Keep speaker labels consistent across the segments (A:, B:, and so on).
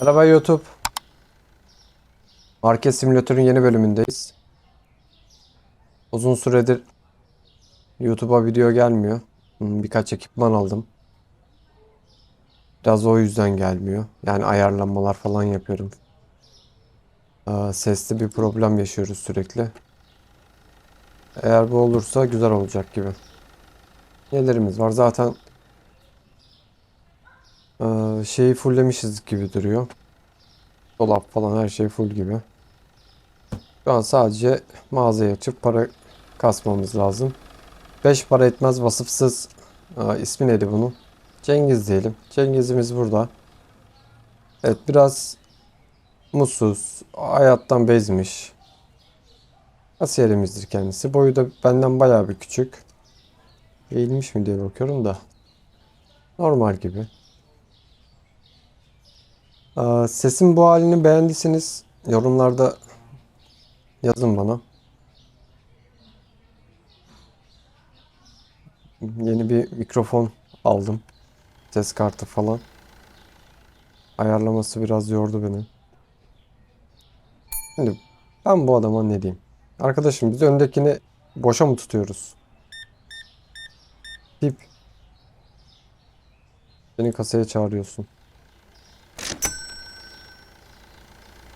A: Merhaba YouTube. Market Simülatör'ün yeni bölümündeyiz. Uzun süredir YouTube'a video gelmiyor. Birkaç ekipman aldım. Biraz o yüzden gelmiyor. Yani ayarlamalar falan yapıyorum. Sesli bir problem yaşıyoruz sürekli. Eğer bu olursa güzel olacak gibi. Nelerimiz var? Zaten şeyi fulllemişiz gibi duruyor. Dolap falan her şey full gibi. Şu an sadece mağazayı açıp para kasmamız lazım. 5 para etmez vasıfsız. İsmi neydi bunun? Cengiz diyelim. Cengiz'imiz burada. Evet, biraz mutsuz. Hayattan bezmiş. Asiyerimizdir kendisi. Boyu da benden bayağı bir küçük. Eğilmiş mi diye bakıyorum da. Normal gibi. Sesin bu halini beğendiyseniz yorumlarda yazın bana. Yeni bir mikrofon aldım. Ses kartı falan. Ayarlaması biraz yordu beni. Şimdi ben bu adama ne diyeyim? Arkadaşım biz öndekini boşa mı tutuyoruz? Tip. Beni kasaya çağırıyorsun.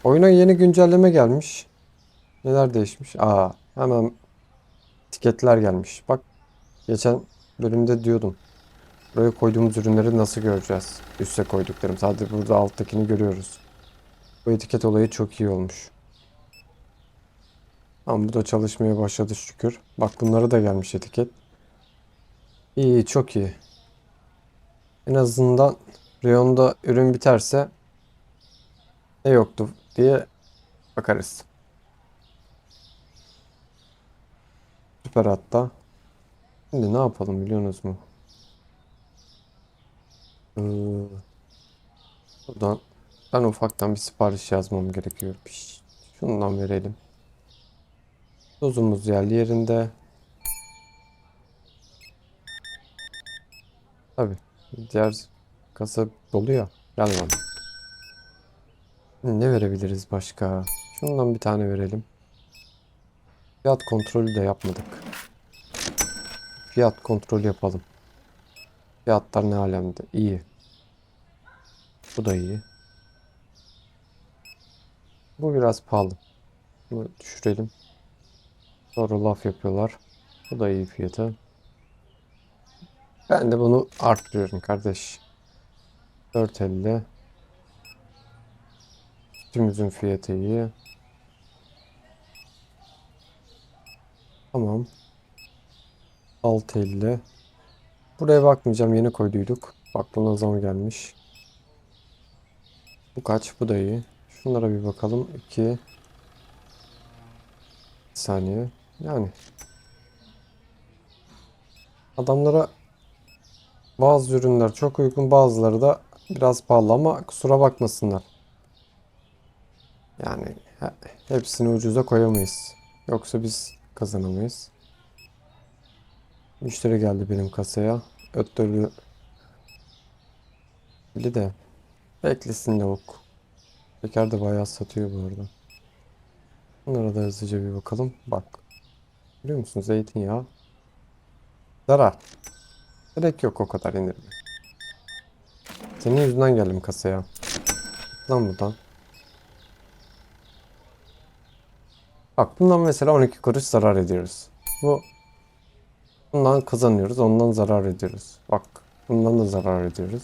A: Oyuna yeni güncelleme gelmiş. Neler değişmiş? Hemen etiketler gelmiş. Bak, geçen bölümde diyordum. Buraya koyduğumuz ürünleri nasıl göreceğiz? Üste koyduklarım. Sadece burada alttakini görüyoruz. Bu etiket olayı çok iyi olmuş. Ama bu da çalışmaya başladı şükür. Bak, bunlara da gelmiş etiket. İyi, çok iyi. En azından reyonda ürün biterse ne yoktu diye bakarız. Süper hatta. Şimdi ne yapalım biliyorsunuz mu? Ee, Buradan ben ufaktan bir sipariş yazmam gerekiyor. Şundan verelim. Tuzumuz yerli yerinde. Tabii. Diğer kasa dolu ya. Gel bana. Ne verebiliriz başka? Şundan bir tane verelim. Fiyat kontrolü de yapmadık. Fiyat kontrolü yapalım. Fiyatlar ne alemde? İyi. Bu da iyi. Bu biraz pahalı. Bunu düşürelim. Sonra laf yapıyorlar. Bu da iyi fiyatı. Ben de bunu arttırıyorum kardeş. 4.50. Sütümüzün fiyatı iyi. Tamam. 6.50. Buraya bakmayacağım. Yeni koyduyduk. Bak, buna zam gelmiş. Bu kaç? Bu da iyi. Şunlara bir bakalım. 2 saniye. Yani adamlara bazı ürünler çok uygun, bazıları da biraz pahalı ama kusura bakmasınlar. Yani hepsini ucuza koyamayız. Yoksa biz kazanamayız. Müşteri geldi benim kasaya. Öttörü bili de beklesin lavuk. Şeker de bayağı satıyor bu arada. Bunlara da hızlıca bir bakalım. Bak. Biliyor musun, zeytinyağı zarar. Gerek yok o kadar indirim. Senin yüzünden geldim kasaya. Lan buradan. Bak, bundan mesela 12 kuruş zarar ediyoruz. Bundan kazanıyoruz, ondan zarar ediyoruz. Bak, bundan da zarar ediyoruz.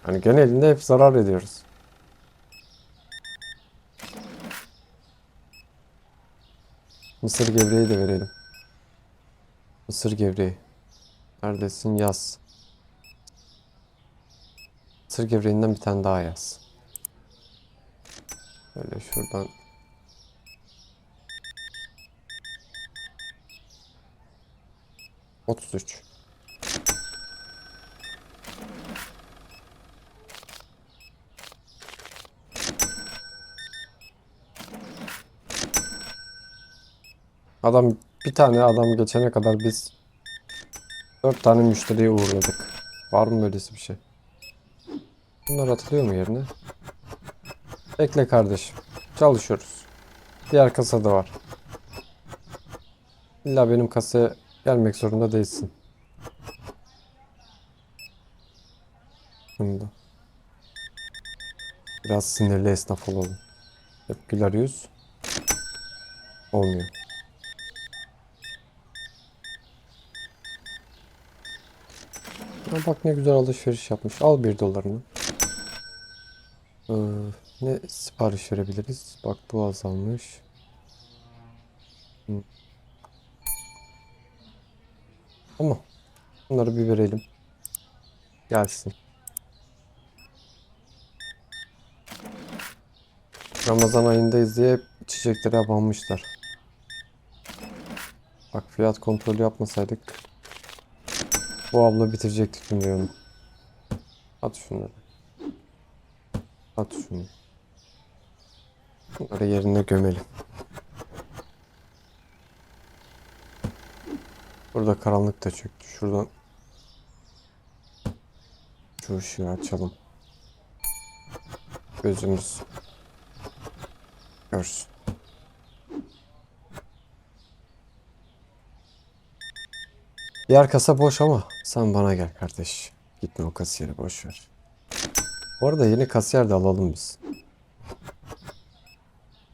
A: Hani genelinde hep zarar ediyoruz. Mısır gevreği de verelim. Mısır gevreği. Neredesin? Yaz. Mısır gevreğinden bir tane daha yaz. Böyle şuradan. ...33. Bir tane adam geçene kadar biz 4 tane müşteriyi uğurladık. Var mı böylesi bir şey? Bunlar atılıyor mu yerine? Bekle kardeşim. Çalışıyoruz. Diğer kasada var. İlla benim kasaya gelmek zorunda değilsin. Şimdi biraz sinirli esnaf olalım. Hep güler yüz olmuyor. Ya bak ne güzel alışveriş yapmış. Al 1 dolarını. Ee, ne sipariş verebiliriz? Bak bu azalmış. Hı. Ama bunları bir verelim. Gelsin. Ramazan ayındayız diye hep içeceklere abanmışlar. Bak fiyat kontrolü yapmasaydık bu abla bitirecektik tüm reyonu. At şunları. At şunu. Bunları yerine gömelim. Burada karanlık da çöktü. Şuradan şu ışığı açalım. Gözümüz görsün. Diğer kasa boş ama sen bana gel kardeş. Gitme o kasiyeri boş ver. Bu arada yeni kasiyer de alalım biz.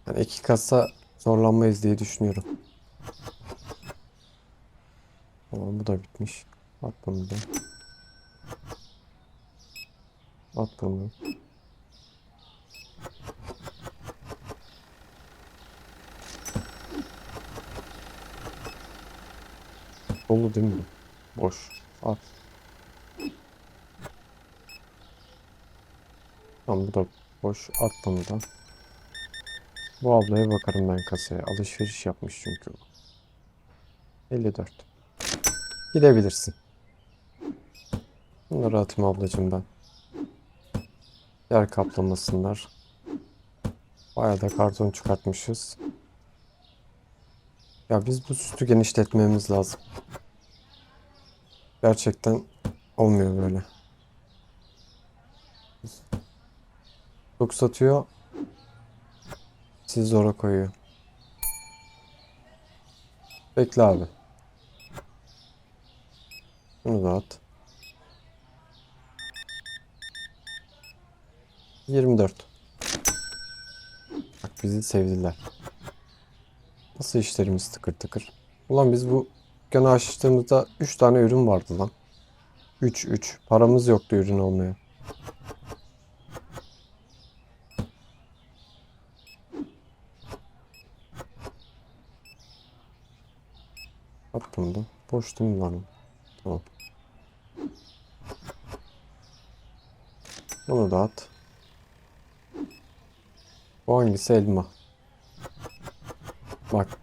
A: Yani 2 kasa zorlanmayız diye düşünüyorum. Tamam bu da bitmiş. At bunu da. At bunu. Dolu değil mi? Boş. At. Tamam bu da boş. At bunu da. Bu ablaya bakarım ben kasaya. Alışveriş yapmış çünkü. 54. Gidebilirsin. Bunları atayım ablacığım ben. Yer kaplamasınlar. Bayağı da karton çıkartmışız. Ya biz bu sütü genişletmemiz lazım. Gerçekten olmuyor böyle. Çok satıyor. Siz zora koyuyor. Bekle abi. Bunu da at. 24. Bak bizi sevdiler. Nasıl işlerimiz tıkır tıkır. Ulan biz bu dükkanı açtığımızda 3 tane ürün vardı lan. 3. Paramız yoktu ürün olmaya. Attım da. Boş değil mi lan? Tamam. Bunu da at. Bu hangisi elma? Bak.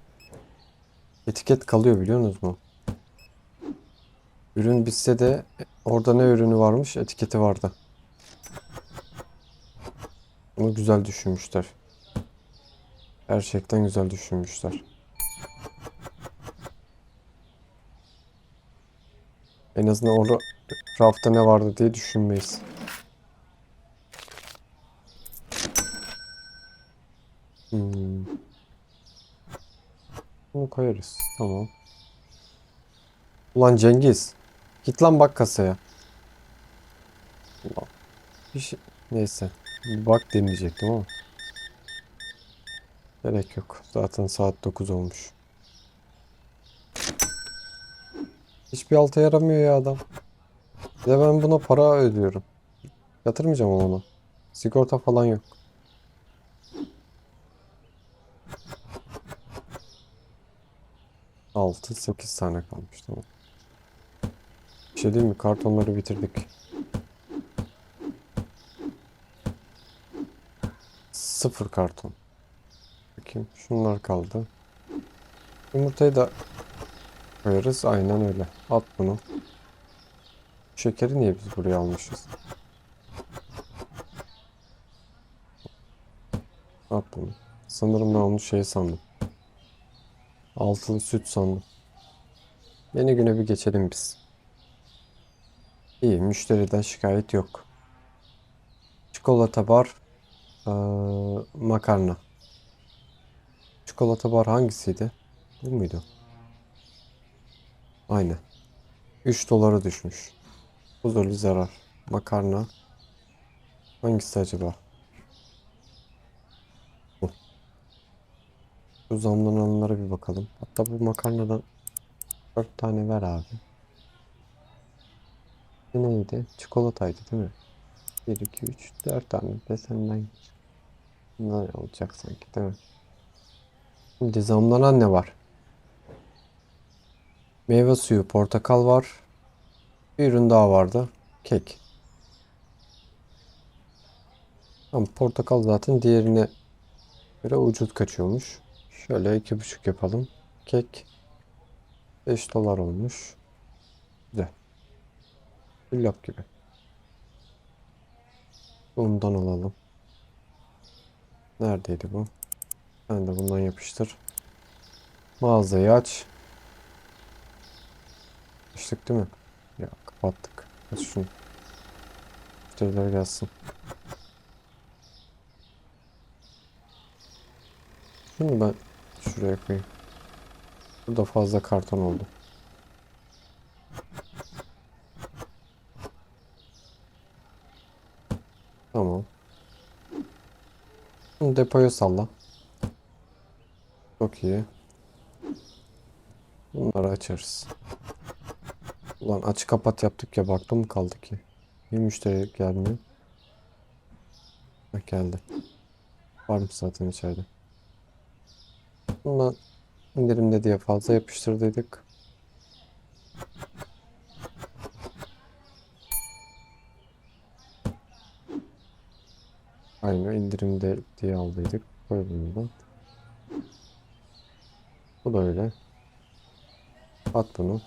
A: Etiket kalıyor biliyor musunuz mu? Ürün bitse de orada ne ürünü varmış etiketi vardı. Bunu güzel düşünmüşler. Gerçekten güzel düşünmüşler. En azından orada rafta ne vardı diye düşünmeyiz. Hmm. Bunu koyarız. Tamam. Ulan Cengiz. Git lan bak kasaya. Ulan. Bir şey... Neyse. Bak demeyecektim ama. Gerek yok. Zaten saat 9 olmuş. Hiçbir alta yaramıyor ya adam. Bir de ben buna para ödüyorum. Yatırmayacağım ama onu. Sigorta falan yok. 6-8 tane kalmış tamam. Bir şey değil mi? Kartonları bitirdik. 0 karton. Bakayım. Şunlar kaldı. Yumurtayı da koyarız. Aynen öyle. At bunu. Şekeri niye biz buraya almışız? At bunu. Sanırım ben onu şey sandım. Altılı süt sandım. Yeni güne bir geçelim biz. İyi. Müşteriden şikayet yok. Çikolata bar. Makarna. Çikolata bar hangisiydi? Bu muydu? Aynen. 3 dolara düşmüş. Huzurlu zarar. Makarna. Hangisi acaba? Bu. Şu zamlananlara bir bakalım. Hatta bu makarnadan 4 tane ver abi. Bu neydi? Çikolataydı değil mi? 1, 2, 3, 4 tane desenden ne olacak sanki değil mi? Şimdi zamlanan ne var? Meyve suyu, portakal var. Bir ürün daha vardı. Kek. Ama portakal zaten diğerine göre ucuz kaçıyormuş. Şöyle 2,5 yapalım. Kek 5 dolar olmuş. Güzel. Güllap gibi. Bundan alalım. Neredeydi bu? Ben de bundan yapıştır. Mağazayı aç. Açtık değil mi? Ya kapattık. Aç şunu. Müşteriler gelsin. Şunu ben şuraya koyayım. Burada fazla karton oldu. Tamam. Bunu depoya salla. Çok iyi. Bunları açarız. Ulan aç kapat yaptık ya, baktım mı kaldı ki? Bir müşteri gelmiyor. Bak geldi. Varmış zaten içeride. Bundan indirimde diye fazla yapıştırdıydık. Aynı indirimde diye aldıydık. Koy bunu da. Bu da öyle. At bunu.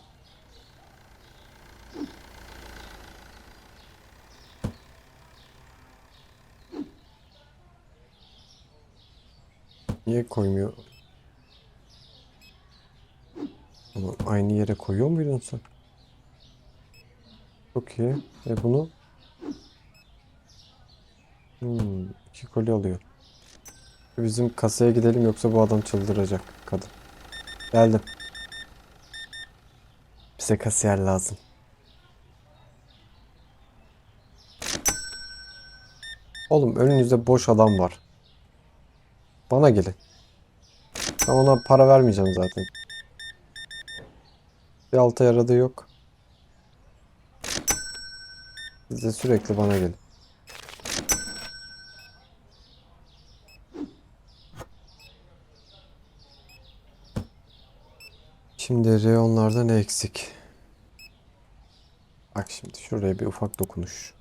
A: Niye koymuyor? Ama aynı yere koyuyor muydun sen? Çok iyi. Bunu 2 koli alıyor. Bizim kasaya gidelim yoksa bu adam çıldıracak kadın. Geldim. Bize kasiyer lazım. Oğlum önünüzde boş adam var. Bana gelin. Ben ona para vermeyeceğim zaten. Bir alta yaradığı yok. Siz de sürekli bana gelin. Şimdi reyonlarda ne eksik? Bak şimdi şuraya bir ufak dokunuş.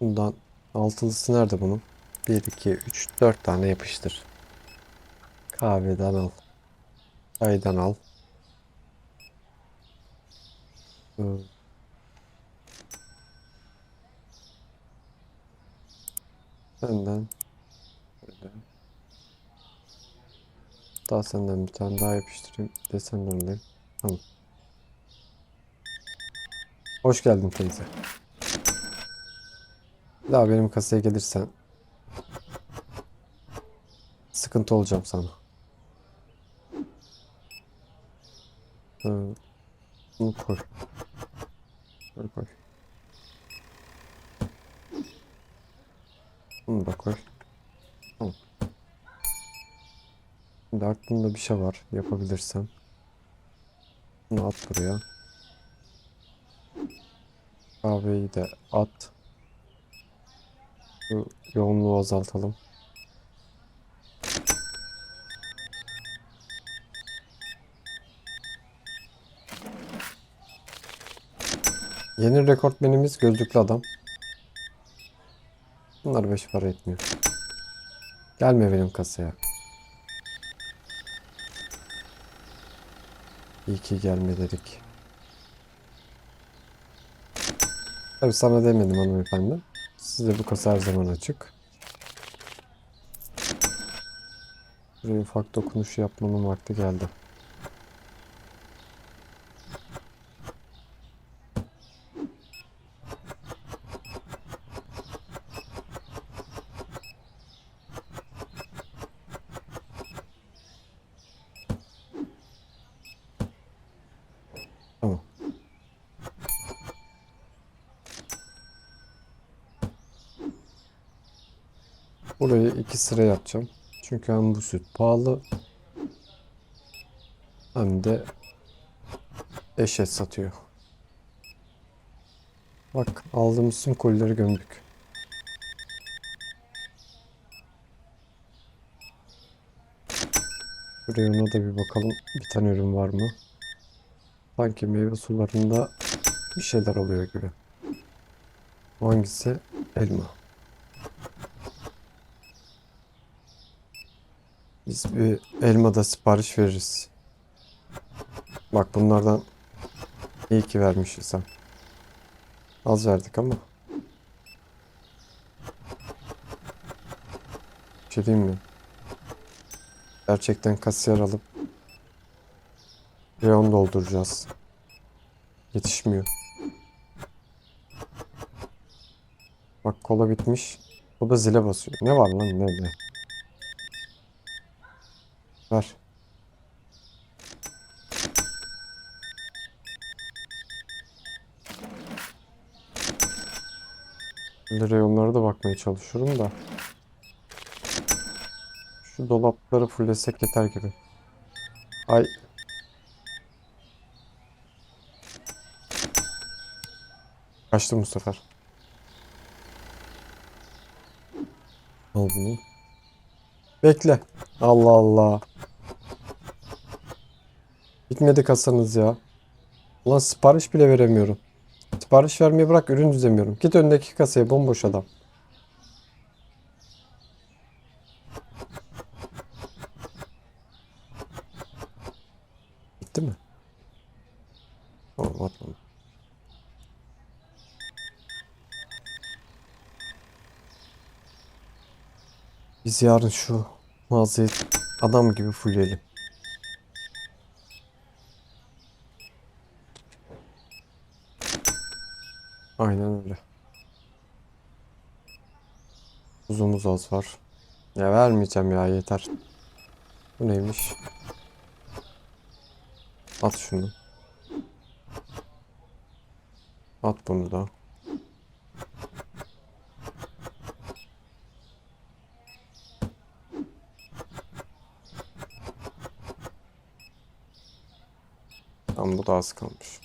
A: Bundan altılısı nerede bunun? 1, 2, 3, 4 tane yapıştır. Kahveden al. Çaydan al. Ee, Senden. Böyle. Daha senden bir tane daha yapıştırayım. Desen alayım. Tamam. Hoş geldin teyze. Bir daha benim kasaya gelirsen sıkıntı olacağım sana. Ee, Bunu koy. Koy koy. Bunu da koy. Tamam. Şimdi aklımda bir şey var. Yapabilirsem. Bunu at buraya. Kahveyi de at. Şu yoğunluğu azaltalım. Yeni rekortmenimiz gözlüklü adam. Bunlar 5 para etmiyor. Gelme benim kasaya. İyi ki gelme dedik. Tabii sana demedim hanımefendi. Size bu kasa her zaman açık. Buraya ufak dokunuş yapmanın vakti geldi. Burayı 2 sıra yapacağım. Çünkü hem bu süt pahalı hem de eşit satıyor. Bak aldığımız tüm kolileri gömdük. Buraya ona da bir bakalım. Bir tane ürün var mı? Sanki meyve sularında bir şeyler oluyor gibi. Hangisi? Elma. Biz bir elma da sipariş veririz. Bak bunlardan iyi ki vermişiz ha. Az verdik ama. Bir şey diyeyim mi? Gerçekten kasiyer alıp reyon dolduracağız. Yetişmiyor. Bak kola bitmiş. Bu da zile basıyor. Ne var lan nerede? Ver. Böyle reyonlara da bakmaya çalışıyorum da. Şu dolapları fullesek yeter gibi. Ay. Kaçtım bu sefer. Al bunu. Bekle. Allah Allah. Bitmedi kasanız ya. Ulan sipariş bile veremiyorum. Sipariş vermeyi bırak ürün düzemiyorum. Git öndeki kasaya bomboş adam. Bitti mi? Tamam atmam. Biz yarın şu mağazayı adam gibi fullleyelim. Aynen öyle. Uzumuz az var. Ya vermeyeceğim ya yeter. Bu neymiş? At şunu. At bunu da. Tamam bu da az kalmış.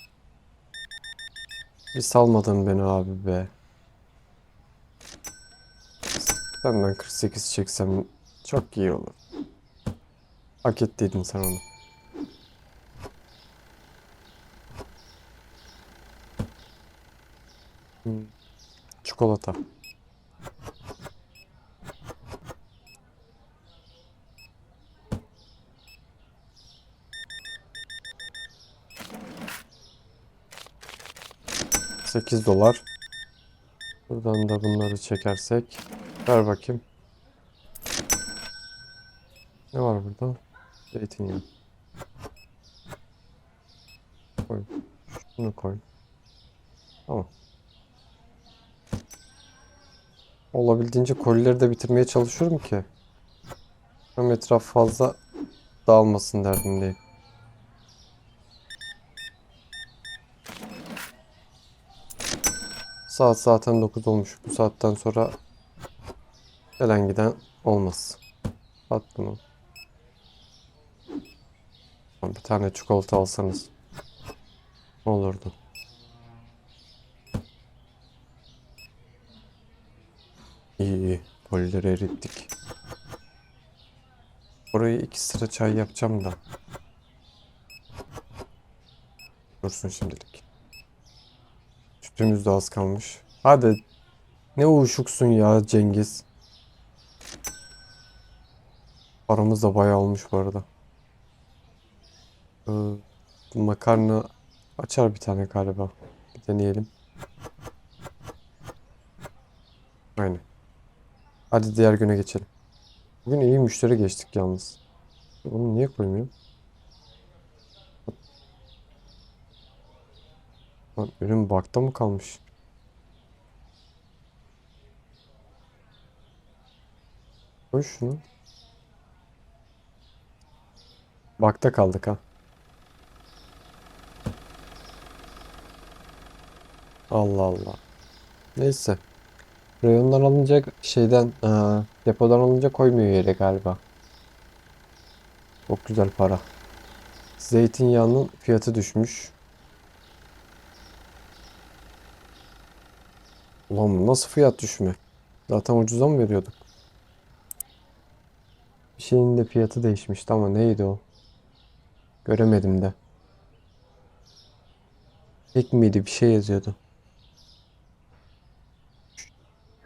A: Bir salmadın beni abi be. Senden 48 çeksem çok iyi olur. Hak ettiydin sen onu. Hmm, çikolata. $8. Buradan da bunları çekersek. Ver bakayım. Ne var burada? Zeytinyağı. Koy. Şunu koy. Tamam. Olabildiğince kolileri de bitirmeye çalışıyorum ki. Hem etraf fazla dağılmasın derdindeyim. Saat zaten 9 olmuş. Bu saatten sonra gelen giden olmaz. At bunu. Bir tane çikolata alsanız ne olurdu? İyi iyi. Kolileri erittik. Orayı 2 sıra çay yapacağım da. Dursun şimdilik. Sütümüz de az kalmış. Hadi. Ne uyuşuksun ya Cengiz. Paramız da bayağı olmuş bu arada. Makarna açar bir tane galiba. Bir deneyelim. Aynen. Hadi diğer güne geçelim. Bugün iyi müşteri geçtik yalnız. Bunu niye koymuyorum? Lan ürün bakta mı kalmış? Koy şunu. Bakta kaldık ha. Allah Allah. Neyse. Reyondan alınacak şeyden Depodan alınca koymuyor yere galiba. Çok güzel para. Zeytinyağının fiyatı düşmüş. Ulan nasıl fiyat düşme? Zaten ucuza mı veriyorduk? Bir şeyin de fiyatı değişmişti ama neydi o? Göremedim de. Kek miydi bir şey yazıyordu.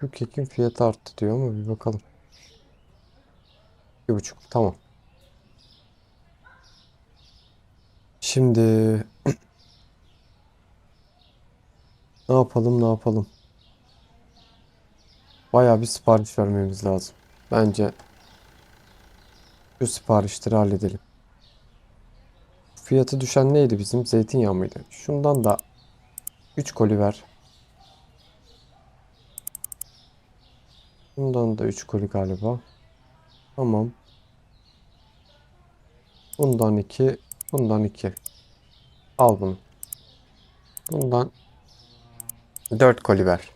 A: Şu kekin fiyatı arttı diyor ama bir bakalım. 2,5 tamam. Şimdi ne yapalım ne yapalım? Bayağı bir sipariş vermemiz lazım. Bence şu siparişleri halledelim. Fiyatı düşen neydi bizim? Zeytinyağı mıydı? Şundan da 3 koli ver. Bundan da 3 koli galiba. Tamam. Bundan 2. Bundan 2. Al bunu. Bundan 4 koli ver.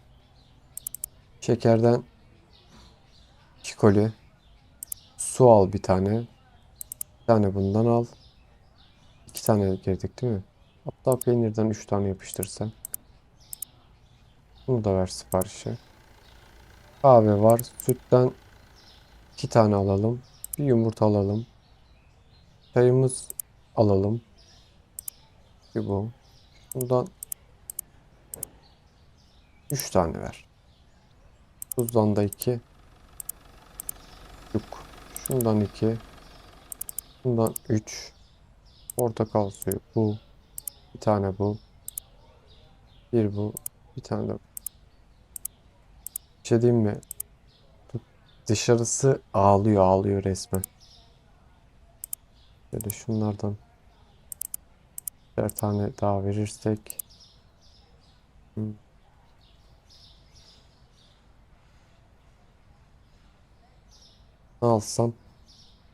A: Şekerden 2 koli. Su al bir tane. Bir tane bundan al. 2 tane girdik değil mi? Hatta peynirden 3 tane yapıştırsan. Bunu da ver siparişe. Kahve var. Sütten 2 tane alalım. Bir yumurta alalım. Çayımız alalım. Bir bu. Bundan 3 tane ver. Tuzdan da 2. Yuk. Şundan 2. Bundan 3. Portakal suyu bu. Bir tane bu. Bir bu. Bir tane de. Bir şey diyeyim mi? Dışarısı ağlıyor ağlıyor resmen. Böyle şunlardan bir tane daha verirsek. Hmm. Ne alsam?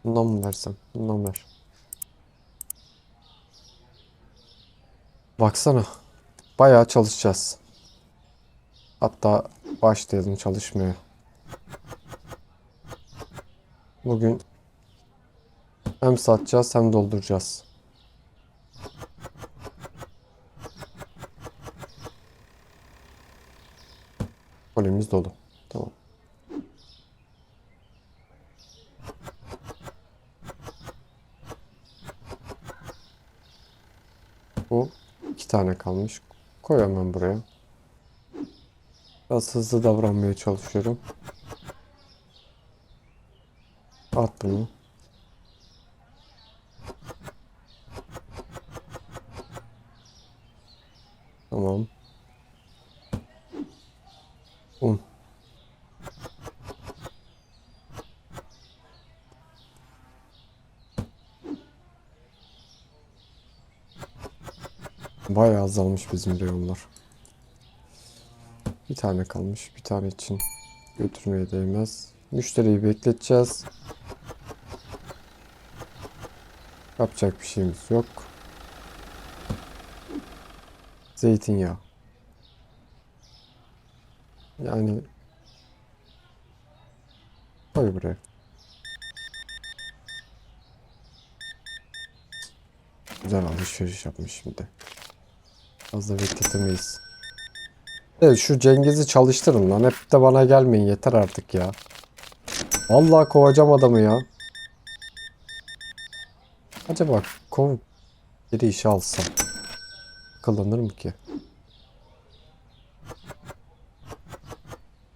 A: Bundan mı versem? Bundan ver. Baksana. Bayağı çalışacağız. Hatta başlayalım çalışmaya. Bugün hem satacağız hem dolduracağız. Kolimiz dolu. Tamam. Bu 2 tane kalmış. Koy hemen buraya. Biraz hızlı davranmaya çalışıyorum. At bunu. Tamam. Un. Bayağı azalmış bizim reyonlar. Bir tane kalmış. Bir tane için götürmeye değmez. Müşteriyi bekleteceğiz. Yapacak bir şeyimiz yok. Zeytinyağı. Yani koy buraya. Güzel alışveriş yapmış şimdi. Fazla bekletemeyiz. Evet, şu Cengiz'i çalıştırın lan. Hep de bana gelmeyin. Yeter artık ya. Vallahi kovacağım adamı ya. Acaba kov geri işe alsam akıllanır mı ki?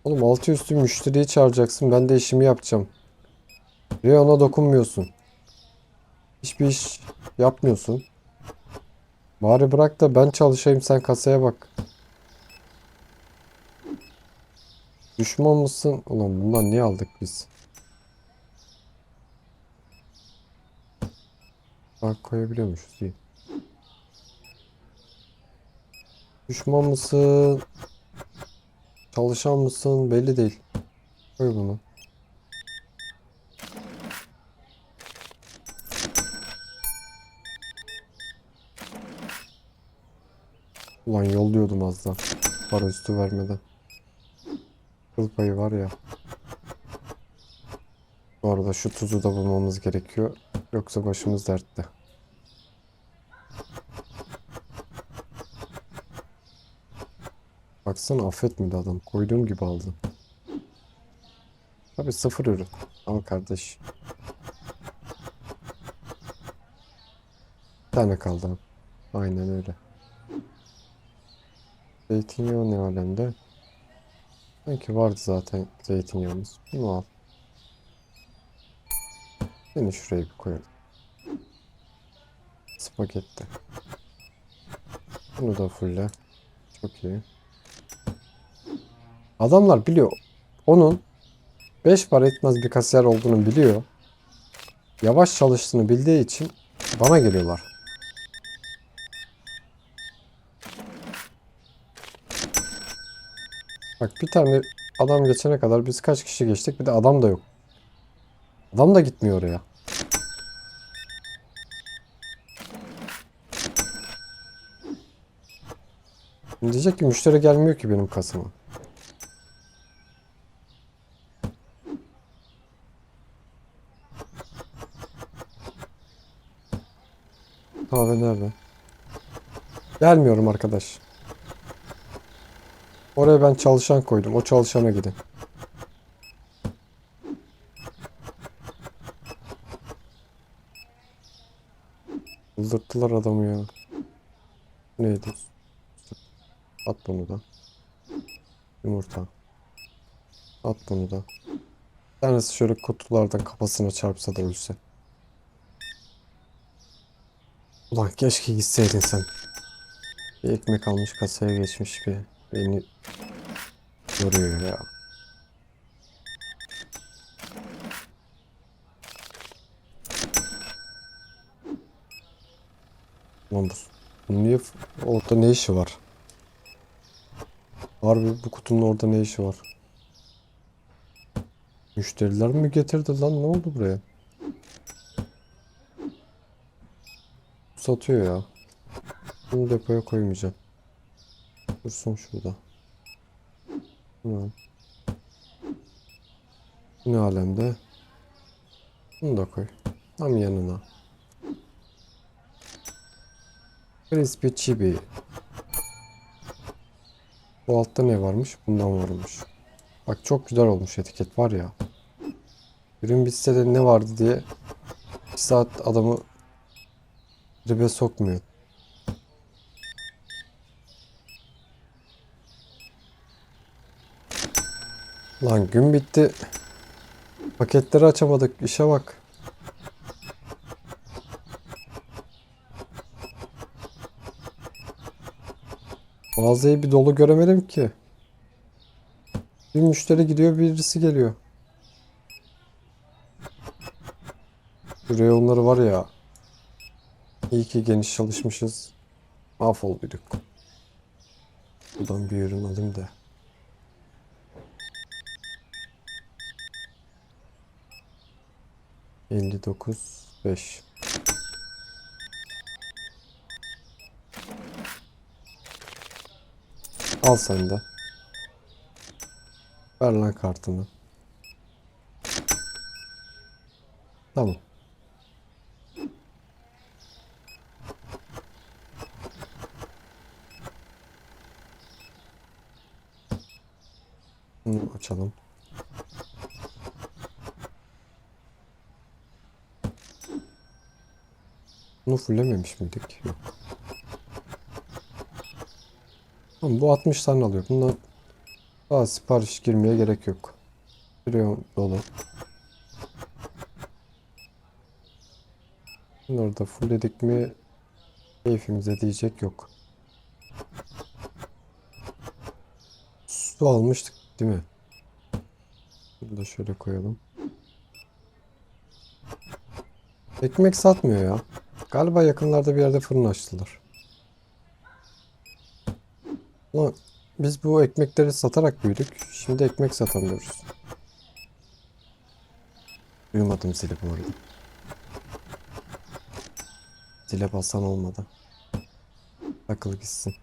A: Oğlum altı üstü müşteriyi çağıracaksın. Ben de işimi yapacağım. Reyona dokunmuyorsun. Hiçbir iş yapmıyorsun. Bari bırak da ben çalışayım, sen kasaya bak. Düşman mısın? Ulan bundan niye aldık biz? Bak koyabiliyormuşuz değil. Düşman mısın? Çalışan mısın? Belli değil. Koy bunu. Ulan yolluyordum az daha. Para üstü vermeden. Kıl payı var ya. Bu arada şu tuzu da bulmamız gerekiyor. Yoksa başımız dertte. Baksana affetmedi adam. Koyduğum gibi aldı. Tabii sıfır ürün. Al kardeş. Bir tane kaldı abi. Aynen öyle. Zeytinyağı ne alemde? Sanki vardı zaten zeytinyağımız. Bunu al. Seni şuraya bir koyalım. Spagetti. Bunu da fulle. Çok iyi. Adamlar biliyor. Onun 5 para etmez bir kasiyer olduğunu biliyor. Yavaş çalıştığını bildiği için bana geliyorlar. Bak bir tane adam geçene kadar biz kaç kişi geçtik, bir de adam da yok. Adam da gitmiyor oraya. Diyecek ki müşteri gelmiyor ki benim kasama. Kahve nerede? Gelmiyorum arkadaş. Oraya ben çalışan koydum. O çalışana gidin. Yıldırttılar adamı ya. Neydi? At bunu da. Yumurta. At bunu da. Bir tanesi şöyle kutulardan kafasına çarpsa da ölse. Ulan keşke gitseydin sen. Bir ekmek almış kasaya geçmiş bir. Beni yoruyor ya. Lan bu niye orada ne işi var? Harbi bu kutunun orada ne işi var? Müşteriler mi getirdi lan, ne oldu buraya? Satıyor ya. Bunu depoya koymayacağım. Dursun şurada. Tamam. Ne alemde? Bunu da koy. Tam yanına. Crispy chibi. Bu altta ne varmış? Bundan varmış. Bak çok güzel olmuş etiket var ya. Ürün bitse de ne vardı diye 2 saat adamı tribe sokmuyor. Lan gün bitti. Paketleri açamadık. İşe bak. Mağazayı bir dolu göremedim ki. Bir müşteri gidiyor, birisi geliyor. Şu reyonları var ya. İyi ki geniş çalışmışız. Mahvolduk. Buradan bir ürün alayım da. $59.5. Al sen de. Ver lan kartını. Tamam. Bunu açalım. Bunu fullememiş miydik? Yok. Tamam, bu 60 tane alıyor. Bundan daha sipariş girmeye gerek yok. Reyon dolu. Bunları da fullledik mi keyfimize diyecek yok. Su almıştık değil mi? Bunu da şöyle koyalım. Ekmek satmıyor ya. Galiba yakınlarda bir yerde fırın açtılar. Ama biz bu ekmekleri satarak büyüdük. Şimdi ekmek satamıyoruz. Duymadım zili bu arada. Zile basan olmadı. Takıl gitsin.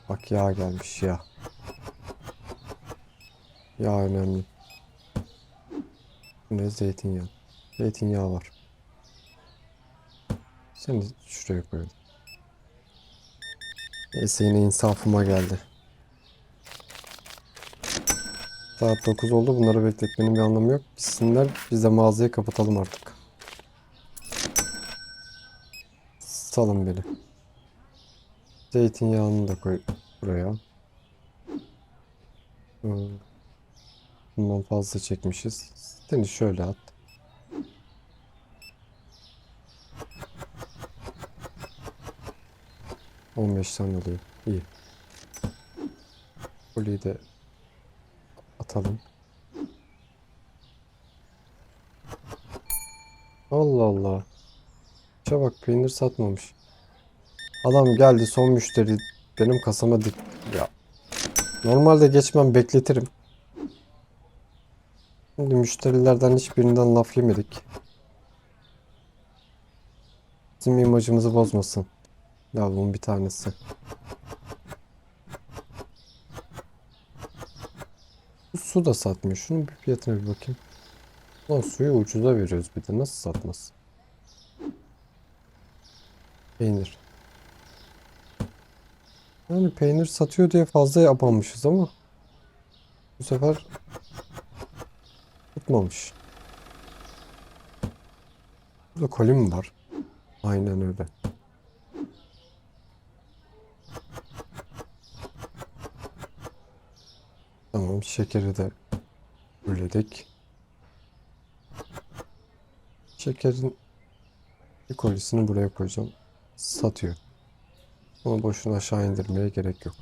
A: Bak yağ gelmiş ya. Yağ önemli. Bu ne? Zeytinyağı. Zeytinyağı var. Seni şuraya koyalım. Neyse yine insafıma geldi. Saat 9 oldu. Bunları bekletmenin bir anlamı yok. Gitsinler. Biz de mağazayı kapatalım artık. Salın beni. Zeytinyağını da koy buraya. Bundan fazla çekmişiz. Seni şöyle at. 15 tane oluyor. İyi. Kolyeyi de atalım. Allah Allah. Şuna bak, peynir satmamış. Adam geldi, son müşteri, benim kasama dik. Ya normalde geçmem, bekletirim. Şimdi müşterilerden hiçbirinden laf yemedik. Bizim imajımızı bozmasın. Ya bunun bir tanesi. Bu su da satmıyor. Şunun bir fiyatına bir bakayım. Lan suyu ucuza veriyoruz bir de. Nasıl satmaz? Peynir. Yani peynir satıyor diye fazla yapanmışız ama bu sefer tutmamış. Burada koli mi var? Aynen öyle. Tamam, şekeri de fulledik. Şekerin bir kolisini buraya koyacağım. Satıyor. Ama boşuna aşağı indirmeye gerek yok.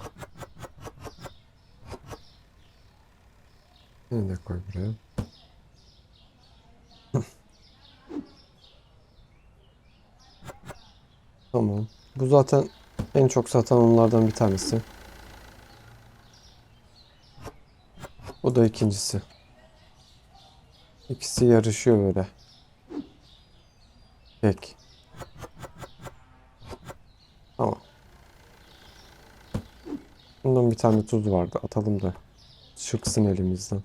A: Yine de koy buraya. Tamam. Bu zaten en çok satan onlardan bir tanesi. Bu da ikincisi. İkisi yarışıyor böyle. Kek. Tamam. Bundan bir tane tuz vardı. Atalım da çıksın elimizden.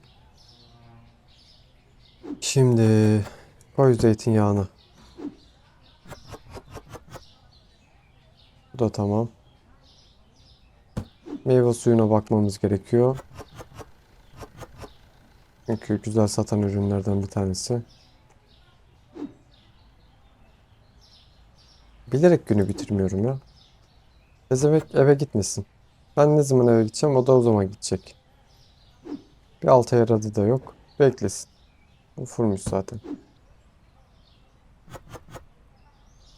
A: Şimdi koy zeytinyağını. Bu da tamam. Meyve suyuna bakmamız gerekiyor. Çünkü güzel satan ürünlerden bir tanesi. Bilerek günü bitirmiyorum ya. Bezemek eve gitmesin. Ben ne zaman eve gideceğim, o da o zaman gidecek. Bir alta yaradı da yok. Beklesin. Bu fullmuş zaten.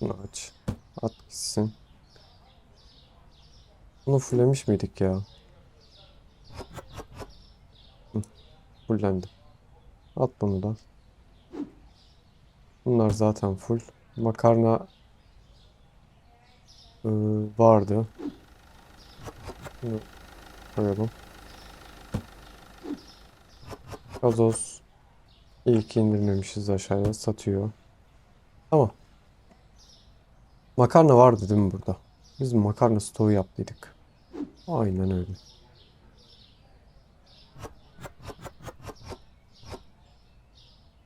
A: Bunu aç. At gitsin. Bunu fulllemiş miydik ya? Hı, fullendi. At bunu da. Bunlar zaten full. Makarna vardı. Bunu koyalım. Gazoz ilk indirmemişiz, aşağıya satıyor. Tamam. Makarna vardı değil mi burada? Biz makarna stoğu yaptıydık. Aynen öyle.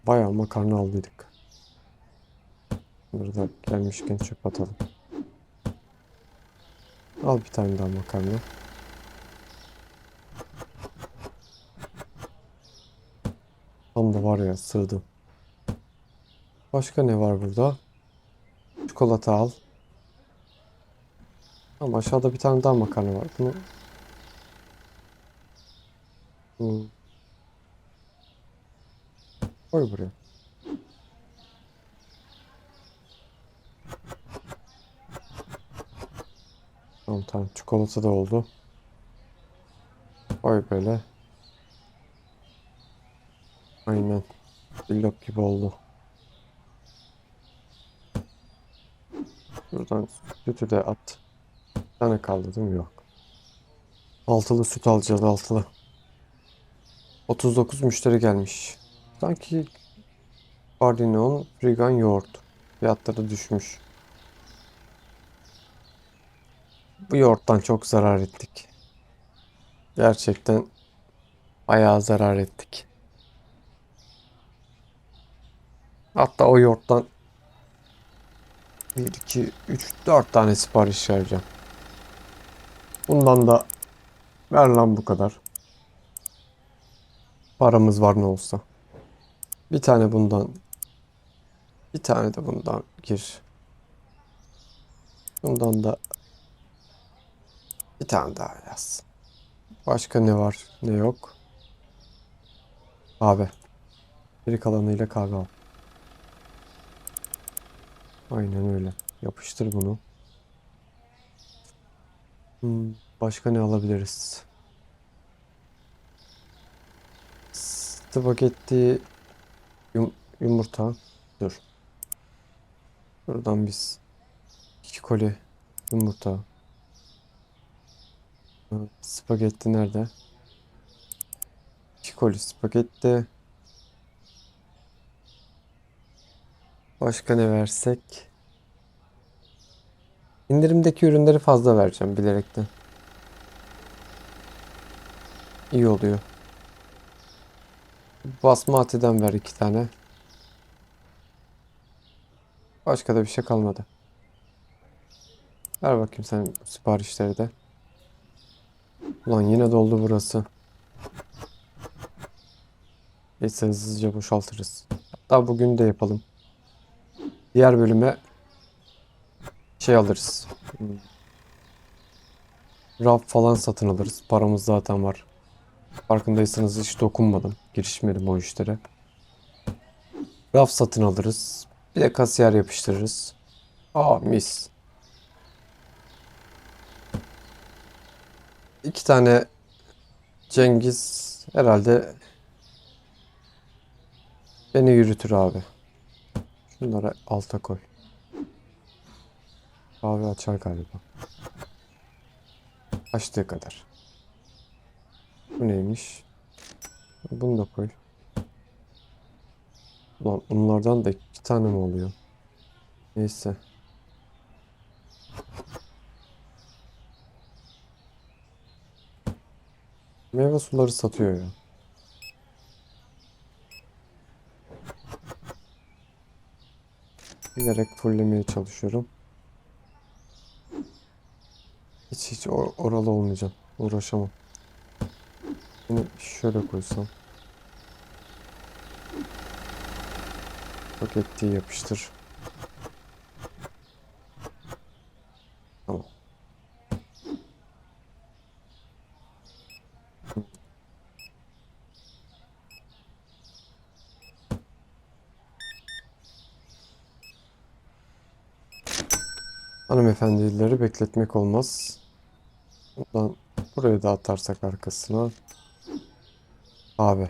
A: Bayağı makarna aldıydık. Bunları da gelmişken çöp atalım. Al bir tane daha makarna. Tam da var ya, sığdı. Başka ne var burada? Çikolata al. Ama aşağıda bir tane daha makarna var. Bunu koy buraya. Tamam tamam, çikolata da oldu. Koy böyle. Aynen. Billop gibi oldu. Buradan sütü de at. Bir tane kaldı değil mi? Yok. Altılı süt alacağız, altılı. 39 müşteri gelmiş. Sanki Bardinon Frigan yoğurt. Fiyatları düşmüş. Bu yoğurttan çok zarar ettik. Gerçekten bayağı zarar ettik. Hatta o yoğurttan 1, 2, 3, 4 tane sipariş vereceğim. Bundan da ver lan bu kadar. Paramız var ne olsa. Bir tane bundan, bir tane de bundan gir. Bundan da bir tane daha yaz. Başka ne var ne yok. Kahve. Geri kalanıyla kahve al. Aynen öyle. Yapıştır bunu. Başka ne alabiliriz? Spagetti, yumurta. Dur. Buradan biz 2 koli yumurta. Spagetti nerede? 2 koli spagetti. Başka ne versek? İndirimdeki ürünleri fazla vereceğim bilerekten. İyi oluyor. Basmati'den ver 2 tane. Başka da bir şey kalmadı. Ver bakayım sen siparişleri de. Ulan yine doldu burası. Neyse hızlıca boşaltırız. Hatta bugün de yapalım. Diğer bölüme şey alırız. Raf falan satın alırız. Paramız zaten var. Farkındaysanız hiç dokunmadım. Girişmedim o işlere. Raf satın alırız. Bir de kasiyer yapıştırırız. Aa mis. 2 tane Cengiz herhalde beni yürütür abi. Şunları alta koy. Kahve açar galiba. Açtığı kadar. Bu neymiş? Bunu da koy. Ulan bunlardan da 2 tane mi oluyor? Neyse. Meyve suları satıyor ya. Bilerek fullemeye çalışıyorum. Hiç oralı olmayacağım. Uğraşamam. Bunu şöyle koysam. Paketli yapıştır. Tamam. Hanımefendileri bekletmek olmaz. Buradan buraya da atarsak arkasına. Abi.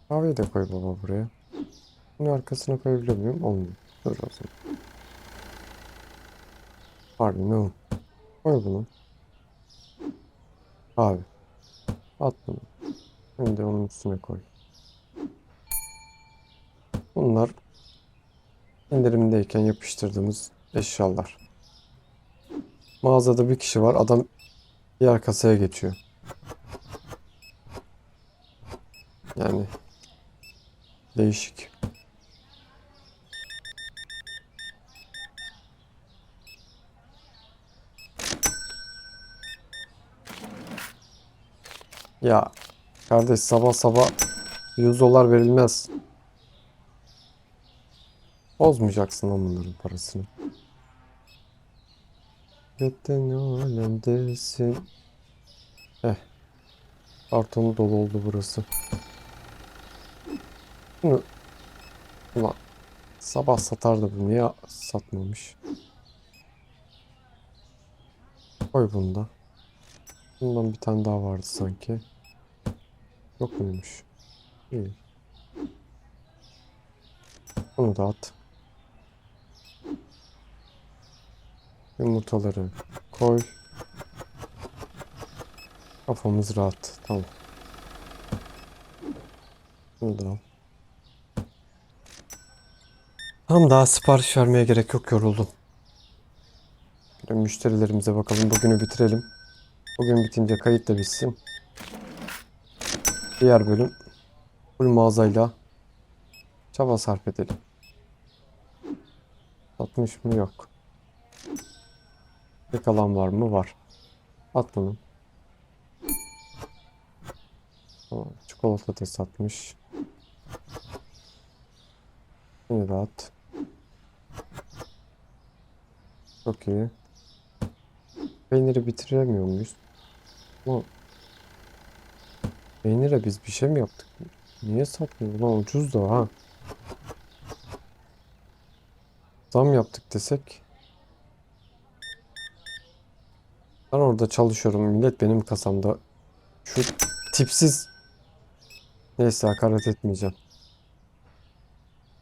A: Kahveyi de koy baba buraya. Bunu arkasına koyabiliyor muyum? Olmuyor. Dur o zaman. Pardon ne o? Koy bunu. Abi. At bunu. Şimdi onun üstüne koy. Bunlar indirimdeyken yapıştırdığımız eşyalar. Mağazada bir kişi var. Adam diğer kasaya geçiyor. Yani değişik. Ya kardeş sabah sabah 100 dolar verilmez. Bozmayacaksın lan bunların parasını. Gökten alemdesin. Eh, kartonu dolu oldu burası. Bunu, ulan sabah satardı bu. Niye satmamış? Koy bunu da. Bundan bir tane daha vardı sanki. Yok muymuş? İyi. Bunu da at. Yumurtaları koy. Kafamız rahat. Tamam. Bunu da al. Tamam daha sipariş vermeye gerek yok yoruldum. Bir de müşterilerimize bakalım. Bugünü bitirelim. Bugün bitince kayıt da bitsin. Diğer bölüm Full mağazayla çaba sarf edelim. Satmış mı? Yok. Bir kalan var mı? Var. At bunu. Tamam. Çikolata da satmış. Yine de at. Çok iyi. Peyniri bitiremiyor muyuz? Ama peynire biz bir şey mi yaptık? Niye satmıyor? Ulan ucuz da ha. Zam yaptık desek. Ben orada çalışıyorum. Millet benim kasamda. Şu tipsiz. Neyse hakaret etmeyeceğim.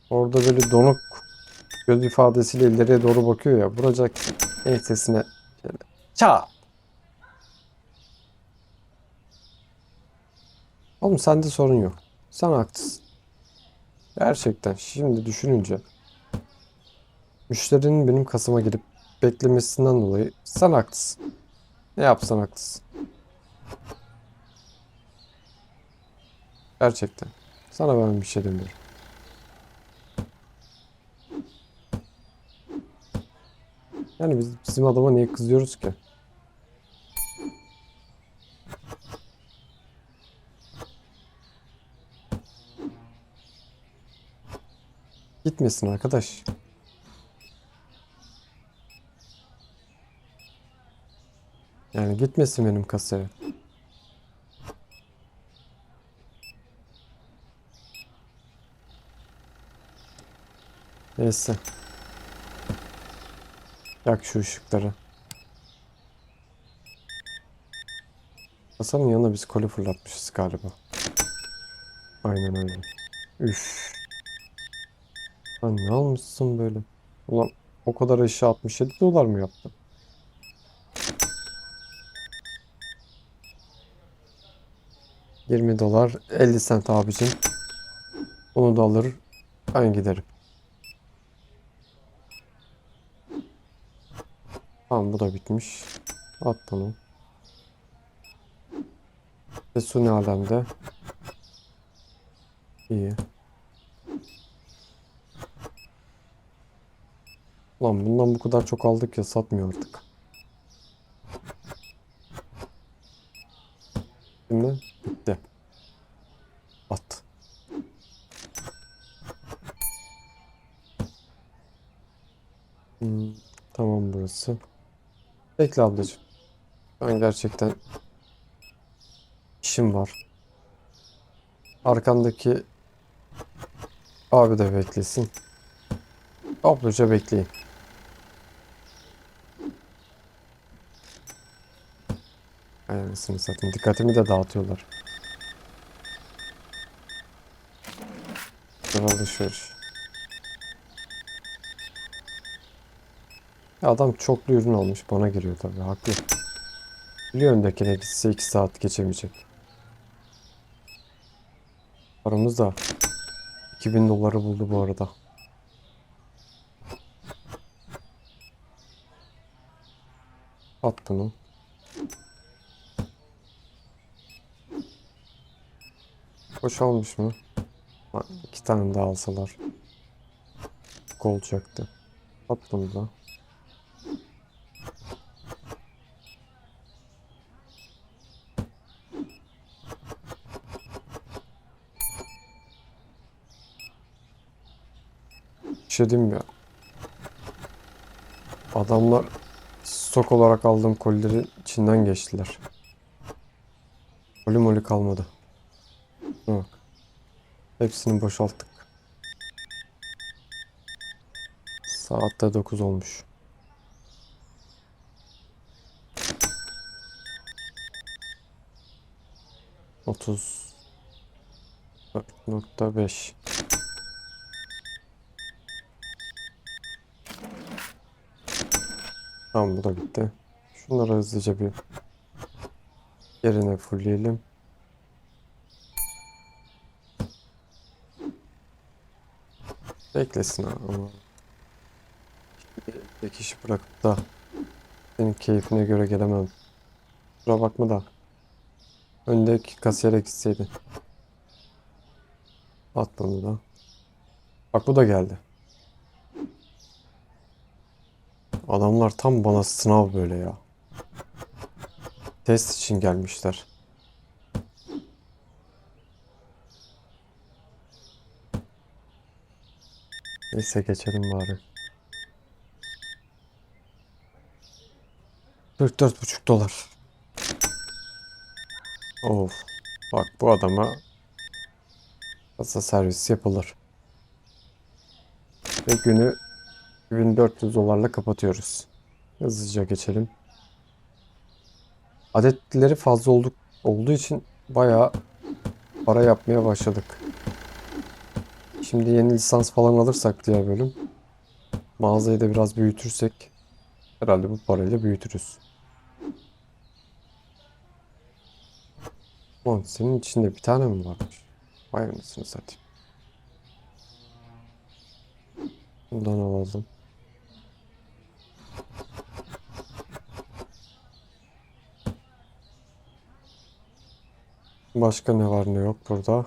A: Orada böyle donuk göz ifadesiyle ileriye doğru bakıyor ya. Vuracak ensesine. Şöyle. Ça! Oğlum sende sorun yok. Sen haklısın. Gerçekten şimdi düşününce müşterinin benim kasama girip beklemesinden dolayı sen haklısın. Ne yapsan haklısın. Gerçekten. Sana ben bir şey demiyorum. Yani bizim adama niye kızıyoruz ki? Gitmesin arkadaş. Yani gitmesin benim kasaya. Neyse. Yak şu ışıkları. Kasanın yanına biz koli fırlatmışız galiba. Aynen öyle. Üf. Lan ne almışsın böyle? Ulan o kadar eşya 67 dolar mı yaptı? $20 50 cent abicim. Onu da alır. Ben giderim. Tamam bu da bitmiş. At bunu. Ve su ne alemde? İyi. Ulan bundan bu kadar çok aldık ya satmıyor artık. Şimdi bitti. At. Hmm, tamam burası. Bekle ablacığım. Ben gerçekten işim var. Arkandaki abi de beklesin. Topluca bekleyin. Ay anasını satayım. Dikkatimi de dağıtıyorlar. Dur alışveriş. Ya adam çoklu ürün almış. Bana giriyor tabii. Haklı. Biliyor öndekine gitse 2 saat geçemeyecek. Paramız da 2000 doları buldu bu arada. At bunu. Boşalmış mı? Lan 2 tane daha alsalar. Çok olacaktı. At bunu da. Bir şey diyeyim mi ya? Adamlar stok olarak aldığım kolilerin içinden geçtiler. Koli moli kalmadı. Bak. Hepsini boşalttık. Saatte 9 olmuş. 34.5. Tamam bu da bitti. Şunları hızlıca bir yerine fullleyelim. Beklesin ha ama bir kişi bırakıp da senin keyfine göre gelemem. Kusura bakma da öndeki kasiyere gitseydi. At bunu da. Bak bu da geldi. Adamlar tam bana sınav böyle ya. Test için gelmişler. Neyse geçelim bari. 44,5 dolar. Of. Bak bu adama kasa servis yapılır. Ve günü 1400 dolarla kapatıyoruz. Hızlıca geçelim. Adetleri fazla olduğu için bayağı para yapmaya başladık. Şimdi yeni lisans falan alırsak diğer bölüm mağazayı da biraz büyütürsek herhalde bu parayla büyütürüz. Lan senin içinde bir tane mi varmış? Vay anasını satayım. Bundan alalım. Başka ne var ne yok burada?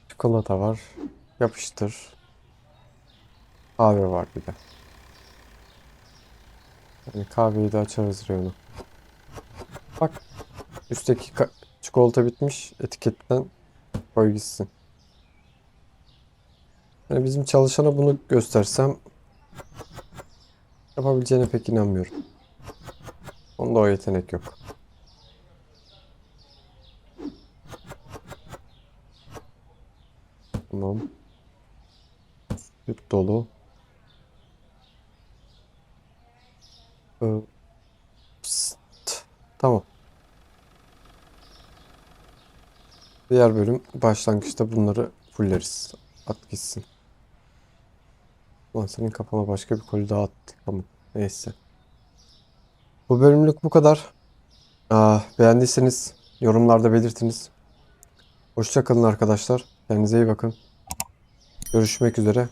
A: Çikolata var. Yapıştır. Kahve var bir de. Yani kahveyi de açarız reyonu. Bak üstteki çikolata bitmiş. Etiketten koy gitsin. Yani bizim çalışana bunu göstersem yapabileceğine pek inanmıyorum. Onda o yetenek yok. Tamam. Süt dolu. Ee, pst. Tamam. Diğer bölüm başlangıçta bunları fulleriz. At gitsin. Ulan senin kafana başka bir koli daha attık. Tamam. Neyse. Bu bölümlük bu kadar. Beğendiyseniz yorumlarda belirtiniz. Hoşça kalın arkadaşlar. Kendinize iyi bakın. Görüşmek üzere.